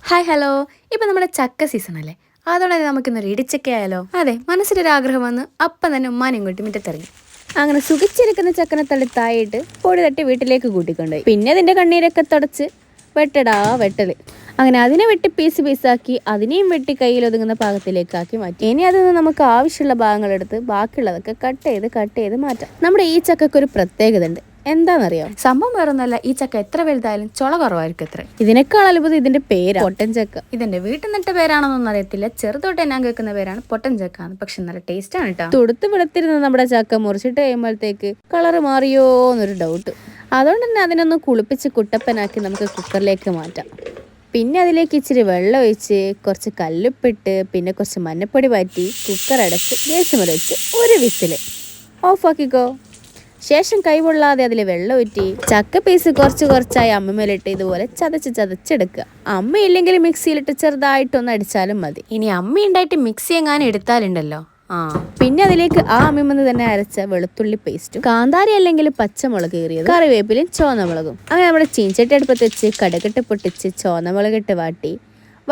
Hi hello. ഇപ്പം നമ്മുടെ ചക്ക സീസൺ അല്ലേ, അതുകൊണ്ട് തന്നെ നമുക്കിന്നൊരു ഇടിച്ചക്ക ആയാലോ. അതെ, മനസ്സിലൊരാഗ്രഹം വന്ന് അപ്പം തന്നെ ഉമ്മാനും കൂട്ടി മുറ്റത്തിറങ്ങി. അങ്ങനെ സുഖിച്ചിരിക്കുന്ന ചക്കനെ തള്ളി തായിട്ട് പൊടി തട്ടി വീട്ടിലേക്ക് കൂട്ടിക്കൊണ്ടുപോയി. പിന്നെ അതിൻ്റെ കണ്ണീരൊക്കെ തുടച്ച് വെട്ടടാ വെട്ടല്. അങ്ങനെ അതിനെ വെട്ടി പീസ് പീസാക്കി അതിനെയും വെട്ടി കയ്യിൽ ഒതുങ്ങുന്ന പാകത്തിലേക്കാക്കി മാറ്റി. ഇനി അതിൽ നിന്ന് നമുക്ക് ആവശ്യമുള്ള ഭാഗങ്ങളെടുത്ത് ബാക്കിയുള്ളതൊക്കെ കട്ട് ചെയ്ത് മാറ്റാം. നമ്മുടെ ഈ ചക്കയ്ക്കൊരു പ്രത്യേകത ഉണ്ട്. എന്താണെന്നറിയാം? സംഭവം വേറൊന്നല്ല, ഈ ചക്ക എത്ര വലുതായാലും ചുള കുറവായിരിക്കും അത്ര. ഇതിനേക്കാൾ അത്ഭുതം ഇതിന്റെ പേര് പൊട്ടൻ ചക്ക. ഇതിന്റെ വീട്ടിൽ നിന്നിട്ട പേരാണെന്നൊന്നും അറിയത്തില്ല, ചെറുതോട്ട് ഞാൻ കേൾക്കുന്ന പേരാണ് പൊട്ടൻ ചക്ക. പക്ഷെ നല്ല ടേസ്റ്റ് ആണ് കേട്ടോ. തുടുത്ത് വെളുത്തിരുന്ന നമ്മുടെ ചക്ക മുറിച്ചിട്ട് കഴിയുമ്പോഴത്തേക്ക് കളറ് മാറിയോ എന്നൊരു ഡൗട്ട്. അതുകൊണ്ട് തന്നെ അതിനൊന്ന് കുളിപ്പിച്ച് കുട്ടപ്പനാക്കി നമുക്ക് കുക്കറിലേക്ക് മാറ്റാം. പിന്നെ അതിലേക്ക് ഇച്ചിരി വെള്ളം ഒഴിച്ച് കുറച്ച് കല്ലുപ്പിട്ട് പിന്നെ കുറച്ച് മഞ്ഞപ്പൊടി പാറ്റി കുക്കർ അടച്ച് ഗ്യാസ് മേലെ വെച്ച് ഒരു വിസില് ഓഫാക്കിക്കോ. ശേഷം കൈകൊള്ളാതെ അതിൽ വെള്ളം ഊറ്റി ചക്ക പീസ് കുറച്ചായി അമ്മമേലിട്ട് ഇതുപോലെ ചതച്ചെടുക്കുക. അമ്മയില്ലെങ്കിൽ മിക്സിയിലിട്ട് ചെറുതായിട്ടൊന്ന് അടിച്ചാലും മതി. ഇനി അമ്മ ഉണ്ടായിട്ട് മിക്സി എങ്ങാനും എടുത്താലുണ്ടല്ലോ, പിന്നെ അതിലേക്ക് ആ അമ്മിമെന്ന് തന്നെ അരച്ച വെളുത്തുള്ളി പേസ്റ്റും കാന്താരി അല്ലെങ്കിൽ പച്ചമുളക് കീറിയത് കറിവേപ്പിലും ചുവന്നമുളകും. അങ്ങനെ നമ്മുടെ ചീഞ്ചട്ടി അടുപ്പത്ത് വെച്ച് കടുകിട്ട് പൊട്ടിച്ച് ചുവന്നമുളകിട്ട് വാട്ടി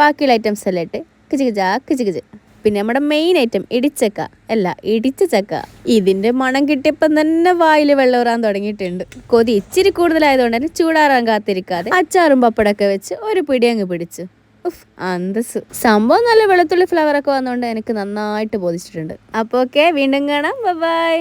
ബാക്കിയുള്ള ഐറ്റംസ് എല്ലാം ഇട്ട് കിച്ച് പിന്നെ നമ്മുടെ മെയിൻ ഐറ്റം ഇടിച്ച ചക്ക. ഇതിന്റെ മണം കിട്ടിയപ്പം തന്നെ വായിൽ വെള്ളൂറാൻ തുടങ്ങിയിട്ടുണ്ട്. കൊതി ഇച്ചിരി കൂടുതലായതുകൊണ്ട് തന്നെ ചൂടാറാൻ കാത്തിരിക്കാതെ അച്ചാറും പപ്പടമൊക്കെ വെച്ച് ഒരു പിടി അങ്ങ് പിടിച്ചു. അന്തസ്. സംഭവം നല്ല വെളുത്തുള്ളി ഫ്ലവർ ഒക്കെ വന്നുകൊണ്ട് എനിക്ക് നന്നായിട്ട് ബോധിച്ചിട്ടുണ്ട്. അപ്പോൾ ഓക്കെ, വീണ്ടും കാണാം. ബൈ.